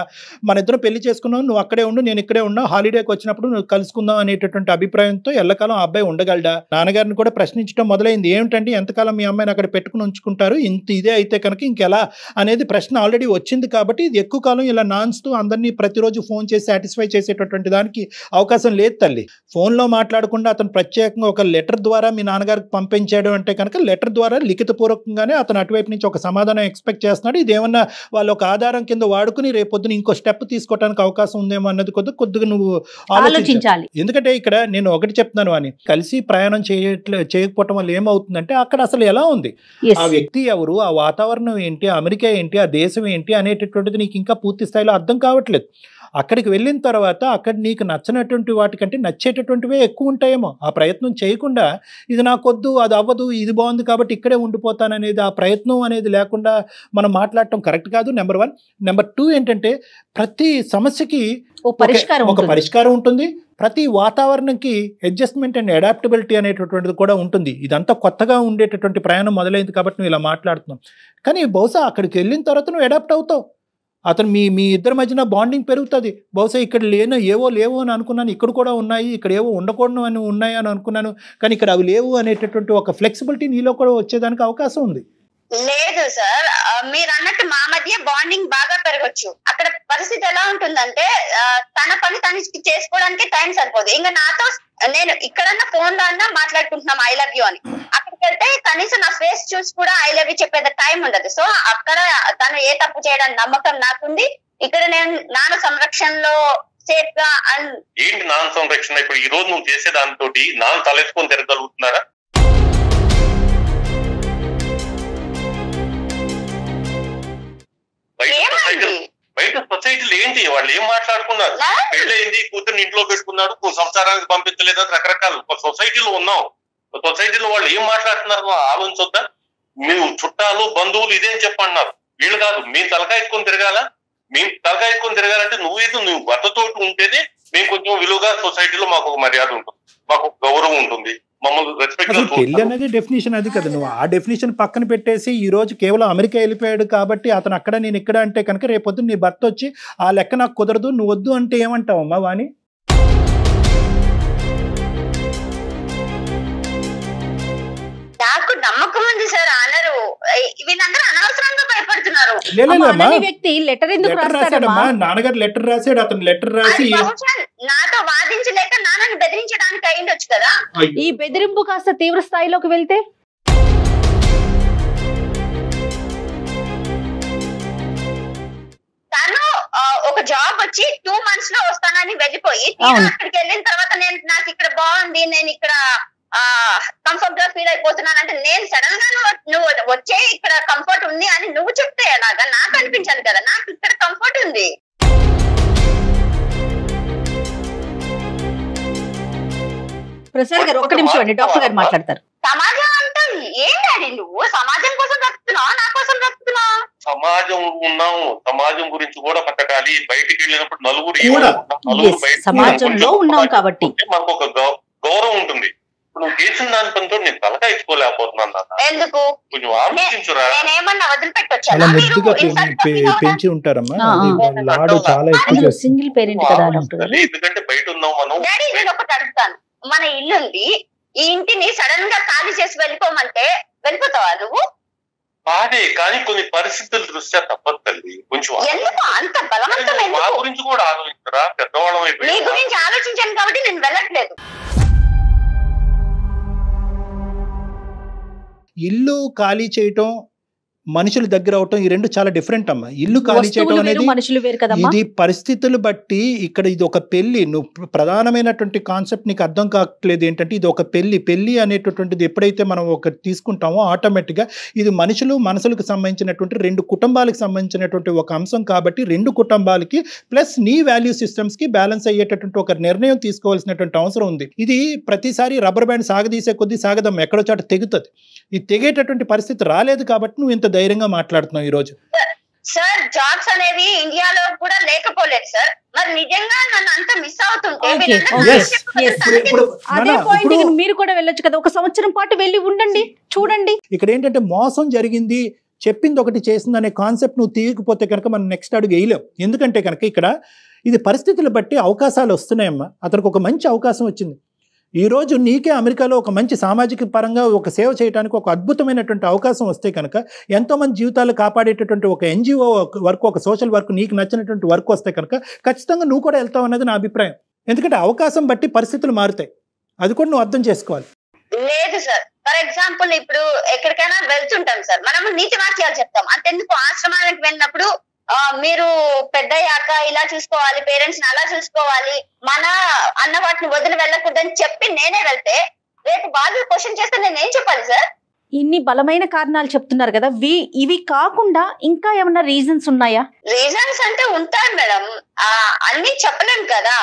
మన ఇద్దరం పెళ్లి చేసుకున్నావు, నువ్వు అక్కడే ఉండు, నేను ఇక్కడే ఉన్నా, హాలిడేకి వచ్చినప్పుడు నువ్వు కలుసుకుందాం అనేటటువంటి అభిప్రాయంతో ఎల్లకాలం ఆ అబ్బాయి ఉండగలడా? నాన్నగారిని కూడా ప్రశ్నించడం మొదలైంది. ఏమిటంటే ఎంతకాలం మీ అమ్మాయిని అక్కడ పెట్టుకుని ఉంచుకుంటారు, ఇంత ఇదే అయితే కనుక ఇంకెలా అనేది ప్రశ్న ఆల్రెడీ వచ్చింది. కాబట్టి ఇది ఎక్కువ కాలం ఇలా నాన్స్తూ అందరినీ ప్రతిరోజు ఫోన్ చేసి సాటిస్ఫై చేసేటటువంటి దానికి అవకాశం లేదు తల్లి. ఫోన్లో మాట్లాడకుండా అతను ప్రత్యేకంగా ఒక లెటర్ ద్వారా మీ నాన్నగారికి పంపించాడు అంటే కనుక లెటర్ ద్వారా లిఖితపూర్వకంగానే అతను అటువైపు నుంచి ఒక సమాధానం ఎక్స్పెక్ట్ చేస్తున్నాడు. ఇదేమన్నా వాళ్ళు ఒక ఆధారం కింద వాడుకుని రేపొద్దున ఇంకో స్టెప్ తీసుకోవడానికి అవకాశం ఉందేమో అన్నది కొద్దిగా నువ్వు ఆలోచించాలి. ఎందుకంటే ఇక్కడ నేను ఒకటి చెప్తున్నాను అని, కలిసి ప్రయాణం చేయకపోవటం వల్ల ఏమవుతుందంటే అక్కడ అసలు ఎలా ఉంది, ఆ వ్యక్తి ఎవరు, ఆ వాతావరణం ఏంటి, అమెరికా ఏంటి, ఆ దేశం ఏంటి అనేటటువంటిది నీకు ఇంకా పూర్తి స్థాయిలో అర్థం కావట్లేదు. అక్కడికి వెళ్ళిన తర్వాత అక్కడ నీకు నచ్చినటువంటి వాటికంటే నచ్చేటటువంటివే ఎక్కువ ఉంటాయేమో. ఆ ప్రయత్నం చేయకుండా ఇది నాకొద్దు, అది అవ్వదు, ఇది బాగుంది కాబట్టి ఇక్కడే ఉండిపోతాననేది, ఆ ప్రయత్నం అనేది లేకుండా మనం మాట్లాడటం కరెక్ట్ కాదు. నెంబర్ 1. నెంబర్ 2 ఏంటంటే ప్రతి సమస్యకి ఒక పరిష్కారం ఉంటుంది. ప్రతి వాతావరణంకి అడ్జస్ట్మెంట్ అండ్ అడాప్టబిలిటీ అనేటటువంటిది కూడా ఉంటుంది. ఇదంతా కొత్తగా ఉండేటటువంటి ప్రయాణం మొదలైంది కాబట్టి నువ్వు ఇలా మాట్లాడుతున్నావు. కానీ బహుశా అక్కడికి వెళ్ళిన తర్వాత నువ్వు అడాప్ట్ అవుతావు. అతను మీ ఇద్దరి మధ్యన బాండింగ్ పెరుగుతుంది. బహుశా ఇక్కడ లేవు అని అనుకున్నాను, ఇక్కడ కూడా ఉన్నాయి, ఇక్కడ ఏవో ఉండకూడదు అని ఉన్నాయి అని అనుకున్నాను, కానీ ఇక్కడ అవి లేవు అనేటటువంటి ఒక ఫ్లెక్సిబిలిటీ నీలో కూడా వచ్చేదానికి అవకాశం ఉంది. లేదు సార్, మీరు అన్నట్టు మా మధ్య బాండింగ్ బాగా పెరగచ్చు. అక్కడ పరిస్థితి ఎలా ఉంటుందంటే తన పని తను చేసుకోవడానికి టైం సరిపోదు. ఇంకా నాతో నేను ఇక్కడన్నా ఫోన్ లో అన్నా మాట్లాడుకుంటున్నాం ఐ లవ్ యూ అని, అక్కడికి వెళ్తే కనీసం నా ఫేస్ చూసి కూడా ఐ లవ్ యూ చెప్పేది టైం ఉండదు. సో అక్కడ తను ఏ తప్పు చేయడానికి నమ్మకం నాకుంది. ఇక్కడ నేను నాన్న సంరక్షణలో సేఫ్ గా ఏంటి నాన్న సంరక్షణ? ఇప్పుడు ఈ రోజు నువ్వు చేసే దాంతో నాన్న తలెత్తుకొని తిరగలుగుతున్నారా? బయట సొసైటీలు ఏంటి, వాళ్ళు ఏం మాట్లాడుకున్నారు? పెళ్ళయింది, కూతుర్ని ఇంట్లో పెట్టుకున్నాడు, సంసారానికి పంపించలేదు, రకరకాలు సొసైటీలో ఉన్నాం. సొసైటీలో వాళ్ళు ఏం మాట్లాడుతున్నారు ఆలోచించొద్దా? మేము చుట్టాలు బంధువులు ఇదేం చెప్పన్నారు. వీళ్ళు కాదు, మేము తలకాయకొని తిరగాల. మేము తలకాయకొని తిరగాలంటే నువ్వు భర్తతో ఉంటేనే మేము కొంచెం విలువగా సొసైటీలో మాకు ఒక మర్యాద ఉంటుంది, మాకు ఒక గౌరవం ఉంటుంది, మమ్మల్ని రెస్పెక్ట్. పెళ్లి అనేది డెఫినేషన్ అది కదా. నువ్వు ఆ డెఫినేషన్ పక్కన పెట్టేసి ఈ రోజు కేవలం అమెరికా వెళ్ళిపోయాడు కాబట్టి అతను అక్కడ నేను ఇక్కడ అంటే కనుక రేపొద్దు నీ భర్త వచ్చి ఆ లెక్క నాకు కుదరదు, నువ్వు వద్దు అంటే ఏమంటావు అమ్మా వాణి? నాకు నమ్మకం ఉంది సార్. అనరు వీళ్ళందరూ అనవసరంగా భయపడుతున్నారు. నాన్నగారు లెటర్ రాశాడు, అతను లెటర్ రాసి నాతో వాదించలేక నాన్నని బెదిరించడానికి అయిండొచ్చు కదా. ఈ బెదిరింపు కాస్త తీవ్ర స్థాయిలోకి వెళ్తే తను ఒక జాబ్ వచ్చి 2 months లో వస్తానని వెళ్ళిపోయి అక్కడికి వెళ్ళిన తర్వాత నాకు ఇక్కడ బాగుంది, నేను ఇక్కడ కంఫర్ట్ గా ఫీల్ అయిపోతున్నానంటే నేను సడన్ గా నువ్వు వచ్చే ఇక్కడ కంఫర్ట్ ఉంది అని నువ్వు చెప్తే ఎలాగా? నాకు అనిపించాలి కదా నాకు ఇక్కడ కంఫర్ట్ ఉంది. ప్రసాద్ గారు ఒక్క నిమిషం అండి, డాక్టర్ గారు మాట్లాడతారు. సమాజం అంటే ఏం డాడీ, నువ్వు సమాజం కోసం బ్రతుకుతున్నావా నా కోసం బ్రతుకుతున్నావా? సమాజం ఉన్నాము, సమాజం గురించి కూడా బతకాలి. బయటికి వెళ్ళినప్పుడు నలుగురు సమాజంలో ఉన్నాం కాబట్టి మనకు ఒక గౌరవం ఉంటుంది. నువ్వు చేసిన దాని పనితో నేను తలకా ఇచ్చుకోలేకపోతున్నాను. ఎందుకు కొంచెం ఆలోచించురా. నేనేమన్నా వదిలిపెట్టొచ్చా? పెంచి ఉంటారమ్మా, చాలా ఎక్కువ సింగిల్ పేరెంట్ కదా డాక్టర్ గారు. ఎందుకంటే బయట ఉన్నాం మనం. డాడీ నేను ఒకటి అడుగుతాను, మన ఇల్లు ఉంది, ఈ ఇంటిని సడన్ గా ఖాళీ చేసి వెళ్ళిపోమంటే వెళ్ళిపోతావా నువ్వు? బాధే, కానీ కొన్ని పరిస్థితుల దృష్ట్యా తప్పదు తల్లి. కొంచెం ఎందుకు అంత బలవంతమైన మా గురించి కూడా ఆలోచించరా, పెద్దవాళ్ళం అయిపోయి. నీ గురించి ఆలోచించాను కాబట్టి నేను వెళ్ళట్లేదు. ఇల్లు ఖాళీ చేయటం, మనుషుల దగ్గర అవటం, ఈ రెండు చాలా డిఫరెంట్ అమ్మా. ఇల్లు ఖాళీ చేయడం అనేది ఇది పరిస్థితులు బట్టి. ఇక్కడ ఇది ఒక పెళ్లి, నువ్వు ప్రధానమైనటువంటి కాన్సెప్ట్ నీకు అర్థం కావట్లేదు ఏంటంటే ఇది ఒక పెళ్లి అనేటటువంటిది ఎప్పుడైతే మనం ఒక తీసుకుంటామో ఆటోమేటిక్గా ఇది మనసులకు సంబంధించినటువంటి 2 కుటుంబాలకు సంబంధించినటువంటి ఒక అంశం కాబట్టి 2 కుటుంబాలకి ప్లస్ నీ వాల్యూ సిస్టమ్స్కి బ్యాలెన్స్ అయ్యేటటువంటి ఒక నిర్ణయం తీసుకోవాల్సినటువంటి అవసరం ఉంది. ఇది ప్రతిసారి రబ్బర్ బ్యాండ్ సాగదీసే కొద్దీ సాగదం ఎక్కడో చోట తెగుతుంది. ఈ తెగేటటువంటి పరిస్థితి రాలేదు కాబట్టి నువ్వు ఇంత ధైర్యంగా మాట్లాడుతున్నావు ఈ రోజు. సార్ జాబ్స్ అనేవి ఇండియాలో కూడా లేకపోలేదు సార్. మరి నిజంగా నన్ను అంత మిస్ అవుతుంటే అదే పాయింట్ మీరు కూడా వెళ్ళొచ్చు కదా, 1 సంవత్సరం పాటు వెళ్ళి ఉండండి, చూడండి. ఇక్కడ ఏంటంటే మోసం జరిగింది, చెప్పింది ఒకటి చేసింది అనే కాన్సెప్ట్ నువ్వు తీయకపోతే కనుక మనం నెక్స్ట్ అడుగు వేయలేం. ఎందుకంటే కనుక ఇక్కడ ఇది పరిస్థితులు బట్టి అవకాశాలు వస్తున్నాయమ్మా. అతనికి ఒక మంచి అవకాశం వచ్చింది. ఈరోజు నీకే అమెరికాలో ఒక మంచి సామాజిక పరంగా ఒక సేవ చేయడానికి ఒక అద్భుతమైనటువంటి అవకాశం వస్తే కనుక ఎంతోమంది జీవితాలు కాపాడేటటువంటి ఒక NGO వర్క్, ఒక సోషల్ వర్క్, నీకు నచ్చినటువంటి వర్క్ వస్తే కనుక ఖచ్చితంగా నువ్వు కూడా వెళ్తావు అన్నది నా అభిప్రాయం. ఎందుకంటే అవకాశం బట్టి పరిస్థితులు మారుతాయి, అది కూడా నువ్వు అర్థం చేసుకోవాలి. లేదు సార్, ఫర్ ఎగ్జాంపుల్ ఇప్పుడు ఎక్కడికైనా వెళ్తుంటాం సార్, మనము నీతి వాక్యాలు చెప్తాం. అంతెందుకు ఆశ్రమానికి వెళ్ళినప్పుడు మీరు పెద్దయ్యాక ఇలా చూసుకోవాలి, పేరెంట్స్ ని అలా చూసుకోవాలి, మన అన్న వాటిని వదిలి వెళ్ళకూడదని చెప్పి నేనే వెళ్తే రేపు వాళ్ళు క్వశ్చన్ చేస్తే నేను ఏం చెప్పాలి సార్? ఇన్ని బలమైన కారణాలు చెప్తున్నారు కదా, ఇవి కాకుండా ఇంకా ఏమన్నా రీజన్స్ ఉన్నాయా? రీజన్స్ అంటే ఉంటాయి మేడం, అన్ని చెప్పలేం కదా.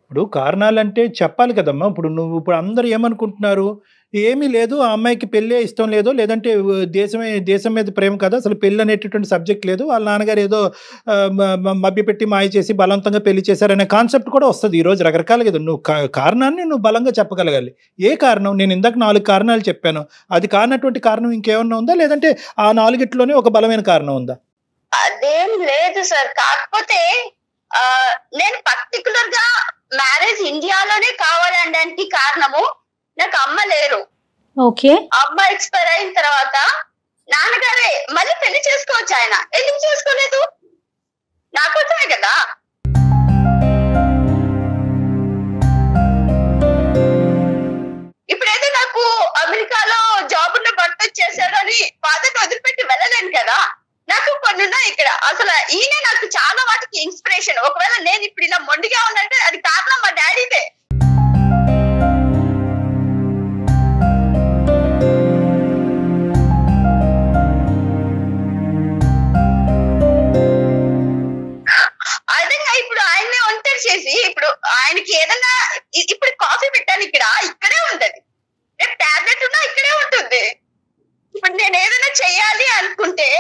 ఇప్పుడు కారణాలంటే చెప్పాలి కదమ్మా. ఇప్పుడు అందరూ ఏమనుకుంటున్నారు, ఏమీ లేదు ఆ అమ్మాయికి పెళ్ళే ఇష్టం లేదు, లేదంటే దేశం మీద ప్రేమ కదా, అసలు పెళ్ళి అనేటటువంటి సబ్జెక్ట్ లేదు, వాళ్ళ నాన్నగారు ఏదో మభ్యపెట్టి మాయ చేసి బలవంతంగా పెళ్లి చేశారనే కాన్సెప్ట్ కూడా వస్తుంది ఈరోజు రకరకాలు కదా. నువ్వు కారణాన్ని నువ్వు బలంగా చెప్పగలగాలి. ఏ కారణం? నేను ఇందాక 4 కారణాలు చెప్పాను, అది కానటువంటి కారణం ఇంకేమన్నా ఉందా, లేదంటే ఆ 4గిట్లోనే ఒక బలమైన కారణం ఉందా? అదేం లేదు సార్, కాకపోతే నేను పర్టికులర్ గా మ్యారేజ్ ఇండియాలోనే కావాలనడానికి కారణము, నాకు అమ్మ లేరు. ఓకే. అమ్మ ఎక్స్పైర్ అయిన తర్వాత నాన్నగారే మళ్ళీ పెళ్లి చేసుకోవచ్చు, ఆయన ఎందుకు చేసుకోలేదు నాకోసమే కదా. ఇప్పుడైతే నాకు అమెరికాలో జాబ్ ఉన్న భర్త వచ్చేసాడు అని ఫాదర్ వదిలిపెట్టి వెళ్ళలేను కదా. నాకు కొన్ని ఉన్నాయి ఇక్కడ. అసలు ఈయన నాకు చాలా వాటికి ఇన్స్పిరేషన్. ఒకవేళ నేను ఇప్పుడు ఇలా మొండిగా ఉన్నంటే అది కారణం మా డాడీదే. అదే ఇప్పుడు ఆయన్నే ఒంటరి చేసి, ఇప్పుడు ఆయనకి ఏదన్నా ఇప్పుడు కాఫీ పెట్టాను ఇక్కడే ఉంటది, రేపు టాబ్లెట్ ఉన్నా ఇక్కడే ఉంటుంది. ఇప్పుడు నేను ఏదైనా చెయ్యాలి అనుకుంటే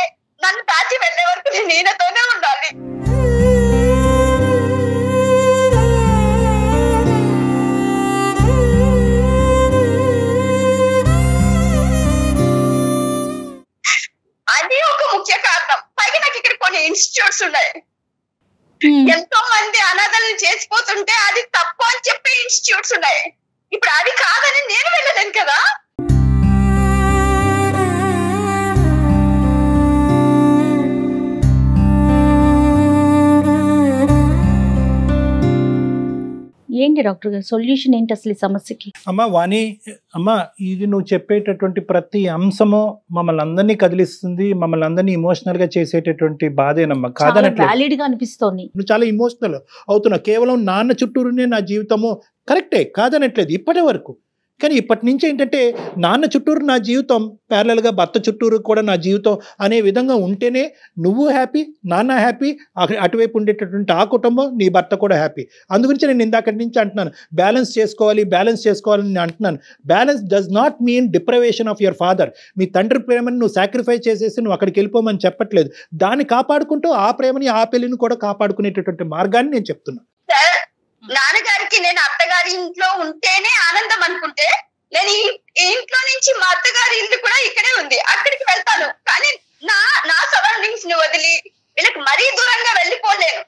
నన్ను దాచి వెళ్ళే వరకు నేను ఈయనతోనే ఉండాలి. అది ఒక ముఖ్య కారణం. పైగా నాకు ఇక్కడ కొన్ని ఇన్స్టిట్యూట్స్ ఉన్నాయి, ఎంతో మంది అనాథలను చేసిపోతుంటే అది తప్పు అని చెప్పే ఇన్స్టిట్యూట్స్ ఉన్నాయి. ఇప్పుడు అది కాదని నేను వెళ్ళలేను కదా. ఏంటి డాక్టర్ గారు సొల్యూషన్ ఏంటి అసలు ఈ సమస్యకి? అమ్మ వాణి, ఇది నువ్వు చెప్పేటటువంటి ప్రతి అంశము మమ్మల్ని అందరినీ కదిలిస్తుంది, మమ్మల్ని అందరినీ ఇమోషనల్ గా చేసేటటువంటి బాధేనమ్మా. వ్యాలిడ్ గా అనిపిస్తోంది. నువ్వు చాలా ఇమోషనల్ అవుతున్నావు. కేవలం నాన్న చుట్టూరునే నా జీవితము కరెక్టే, కాదనట్లేదు ఇప్పటి వరకు. కానీ ఇప్పటి నుంచి ఏంటంటే నాన్న చుట్టూరు నా జీవితం, ప్యారలల్గా భర్త చుట్టూరు కూడా నా జీవితం అనే విధంగా ఉంటేనే నువ్వు హ్యాపీ, నాన్న హ్యాపీ, అటువైపు ఉండేటటువంటి ఆ కుటుంబం, నీ భర్త కూడా హ్యాపీ. అందుగురించి నేను ఇందాకటి నుంచి అంటున్నాను, బ్యాలెన్స్ చేసుకోవాలని నేను అంటున్నాను. Balance does not mean deprivation of your father. మీ తండ్రి ప్రేమని నువ్వు సాక్రిఫైస్ చేసేసి నువ్వు అక్కడికి వెళ్ళిపోమని చెప్పట్లేదు. దాన్ని కాపాడుకుంటూ ఆ ప్రేమని, ఆ పెళ్లిని కూడా కాపాడుకునేటటువంటి మార్గాన్ని నేను చెప్తున్నాను. నాన్నగారికి నేను అత్తగారి ఇంట్లో ఉంటేనే ఆనందం అనుకుంటే, నేను ఈ ఇంట్లో నుంచి మా అత్తగారి ఇల్లు కూడా ఇక్కడే ఉంది, అక్కడికి వెళ్తాను. కానీ నా సరౌండింగ్స్ ని వదిలి వీళ్ళకి మరీ దూరంగా వెళ్ళిపోలేను.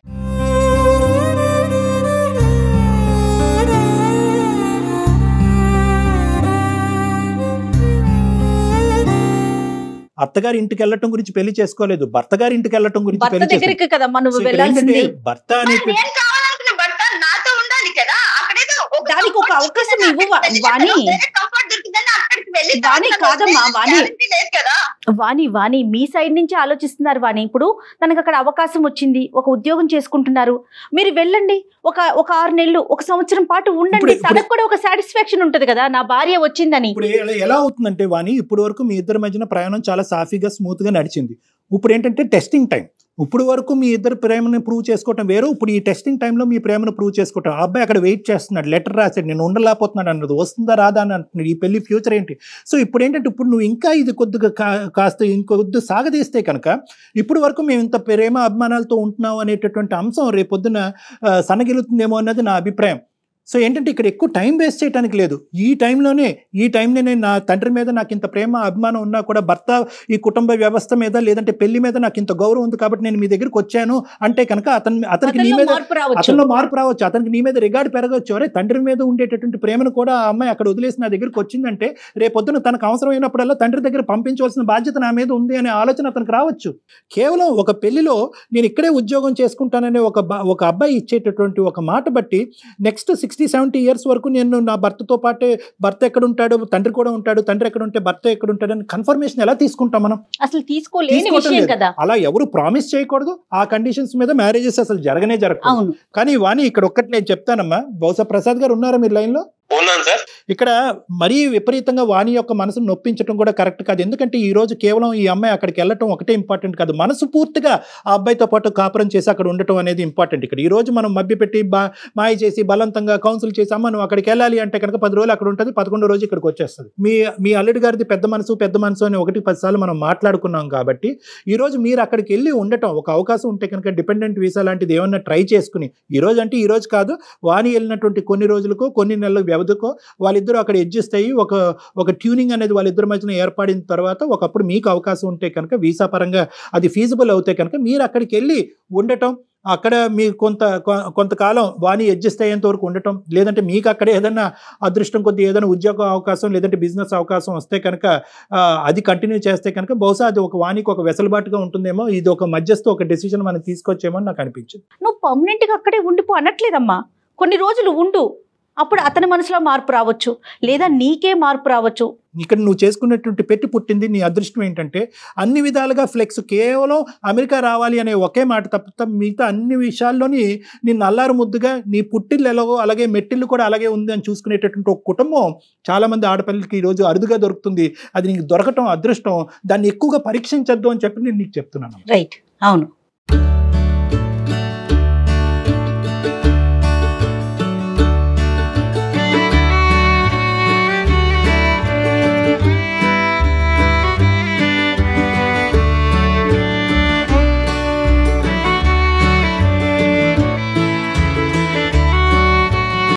అత్తగారి ఇంటికి వెళ్ళటం గురించి పెళ్లి చేసుకోలేదు, భర్త గారి ఇంటికి వెళ్ళటం గురించి భర్త దగ్గరికి కదా మనం వెళ్ళాల్సింది. భర్త అనే కావాలనుకున్న భర్త నాతో ఉండాలి కదా. అక్కడేదో దానికి ఒక అవకాశం ఇవ్వు వాణి. కంఫర్ట్ దొరికిందని అక్కడికి వెళ్ళి వాణి కాదమ్మా వాణి, లేదు కదా. వాణి మీ సైడ్ నుంచి ఆలోచిస్తున్నారు వాణి. ఇప్పుడు తనకు అక్కడ అవకాశం వచ్చింది, ఒక ఉద్యోగం చేసుకుంటున్నారు, మీరు వెళ్ళండి, ఒక 6 నెలలు 1 సంవత్సరం పాటు ఉండండి. తనకు కూడా ఒక సాటిస్ఫాక్షన్ ఉంటది కదా, నా భార్య వచ్చిందని. ఇప్పుడు ఎలా అవుతుందంటే వాణి, ఇప్పుడు వరకు మీ ఇద్దరి మధ్యన ప్రయాణం చాలా సాఫీగా స్మూత్ గా నడిచింది. ఇప్పుడు ఏంటంటే టెస్టింగ్ టైం. ఇప్పుడు వరకు మీ ఇద్దరు ప్రేమను ప్రూవ్ చేసుకోవటం వేరు, ఇప్పుడు ఈ టెస్టింగ్ టైంలో మీ ప్రేమను ప్రూవ్ చేసుకోవటం. ఆ అబ్బాయి అక్కడ వెయిట్ చేస్తున్నాడు, లెటర్ రాశాడు, నేను ఉండలేకపోతున్నాడు అన్నది, వస్తుందా రాదా అని అంటున్నాడు. ఈ పెళ్లి ఫ్యూచర్ ఏంటి? సో ఇప్పుడు ఏంటంటే ఇప్పుడు నువ్వు ఇంకా ఇది కొద్దిగా కాస్త ఇంకొద్ది సాగదీస్తే కనుక, ఇప్పుడు వరకు మేము ఇంత ప్రేమ అభిమానాలతో ఉంటున్నాం అనేటటువంటి అంశం రేపొద్దున సనగిలుతుందేమో అన్నది నా అభిప్రాయం. సో ఏంటంటే ఇక్కడ ఎక్కువ టైం వేస్ట్ చేయడానికి లేదు. ఈ టైంలోనే నా తండ్రి మీద నాకు ఇంత ప్రేమ అభిమానం ఉన్నా కూడా, భర్త ఈ కుటుంబ వ్యవస్థ మీద లేదంటే పెళ్లి మీద నాకు ఇంత గౌరవం ఉంది కాబట్టి నేను మీ దగ్గరికి వచ్చాను అంటే కనుక అతనికి నీ మీద అతనిలో మార్పు రావచ్చు, అతనికి నీ మీద రిగార్డ్ పెరగవచ్చు. అరే తండ్రి మీద ఉండేటటువంటి ప్రేమను కూడా ఆ అమ్మాయి అక్కడ వదిలేసి నా దగ్గరికి వచ్చిందంటే రేపొద్దున తనకు అవసరమైనప్పుడల్లా తండ్రి దగ్గర పంపించవలసిన బాధ్యత నా మీద ఉంది అనే ఆలోచన అతనికి రావచ్చు. కేవలం ఒక పెళ్లిలో నేను ఇక్కడే ఉద్యోగం చేసుకుంటాననే ఒక అబ్బాయి ఇచ్చేటటువంటి ఒక మాట బట్టి నెక్స్ట్ 60-70 ఇయర్స్ వరకు నేను నా భర్తతో పాటే, భర్త ఎక్కడ ఉంటాడు తండ్రి కూడా ఉంటాడు, తండ్రి ఎక్కడ ఉంటే భర్త ఎక్కడ ఉంటాడు అని కన్ఫర్మేషన్ ఎలా తీసుకుంటాం మనం? అసలు తీసుకోలేని విషయం కదా. అలా ఎవరు ప్రామిస్ చేయకూడదు, ఆ కండిషన్స్ మీద మ్యారేజెస్ అసలు జరగదు. కానీ వాణి ఇక్కడ ఒక్కటి నేను చెప్తానమ్మా, బహుశా ప్రసాద్ గారు ఉన్నారా మీరు లైన్ లో? ఉన్నాను సార్. ఇక్కడ మరీ విపరీతంగా వాణి యొక్క మనసును నొప్పించడం కూడా కరెక్ట్ కాదు. ఎందుకంటే ఈ రోజు కేవలం ఈ అమ్మాయి అక్కడికి వెళ్ళటం ఒకటే ఇంపార్టెంట్ కాదు, మనసు పూర్తిగా ఆ అబ్బాయితో పాటు కాపురం చేసి అక్కడ ఉండటం అనేది ఇంపార్టెంట్. ఇక్కడ ఈ రోజు మనం మభ్యపెట్టి మాయ చేసి బలవంతంగా కౌన్సిల్ చేసి అమ్మ నువ్వు అక్కడికి వెళ్ళాలి అంటే కనుక 10 రోజులు అక్కడ ఉంటుంది, 11వ రోజు ఇక్కడికి వచ్చేస్తుంది. మీ అల్లుడి గారిది పెద్ద మనసు అని 1-10 సార్లు మనం మాట్లాడుకున్నాం కాబట్టి ఈ రోజు మీరు అక్కడికి వెళ్ళి ఉండటం ఒక అవకాశం ఉంటే కనుక డిపెండెంట్ వీసా లాంటిది ఏమన్నా ట్రై చేసుకుని, ఈ రోజు అంటే ఈ రోజు కాదు, వాణి వెళ్ళినటువంటి కొన్ని రోజులకో కొన్ని నెలల వ్యవధికో వాళ్ళిద్దరూ అక్కడ అడ్జస్ట్ అయ్యి ఒక ట్యూనింగ్ అనేది వాళ్ళిద్దరి మధ్యన ఏర్పడిన తర్వాత ఒకప్పుడు మీకు అవకాశం ఉంటే కనుక వీసా పరంగా అది ఫీజిబుల్ అవుతే కనుక మీరు అక్కడికి వెళ్ళి ఉండటం, అక్కడ మీకు కొంతకాలం వాణి అడ్జస్ట్ అయ్యేంత వరకు ఉండటం, లేదంటే మీకు అక్కడ ఏదైనా అదృష్టం కొద్ది ఏదైనా ఉద్యోగ అవకాశం లేదంటే బిజినెస్ అవకాశం వస్తే కనుక అది కంటిన్యూ చేస్తే కనుక బహుశా అది ఒక వాణికి ఒక వెసలుబాటుగా ఉంటుందేమో, ఇది ఒక మధ్యస్థ ఒక డెసిషన్ మనం తీసుకొచ్చేమో అని నాకు అనిపించింది. నువ్వు పర్మనెంట్గా అక్కడే ఉండిపో అనట్లేదమ్మా, కొన్ని రోజులు ఉండు, అప్పుడు అతని మనసులో మార్పు రావచ్చు, లేదా నీకే మార్పు రావచ్చు. ఇక్కడ నువ్వు చేసుకున్నటువంటి పెట్టి పుట్టింది నీ అదృష్టం ఏంటంటే అన్ని విధాలుగా ఫ్లెక్స్, కేవలం అమెరికా రావాలి అనే ఒకే మాట తప్ప మిగతా అన్ని విషయాల్లోని నిన్ను అల్లారు ముద్దుగా నీ పుట్టిల్లు ఎలాగో అలాగే మెట్టిల్లు కూడా అలాగే ఉంది అని చూసుకునేటటువంటి ఒక కుటుంబం చాలామంది ఆడపిల్లలకి ఈరోజు అరుదుగా దొరుకుతుంది. అది నీకు దొరకటం అదృష్టం, దాన్ని ఎక్కువగా పరీక్షించద్దు అని చెప్పి నేను నీకు చెప్తున్నాను. రైట్, అవును.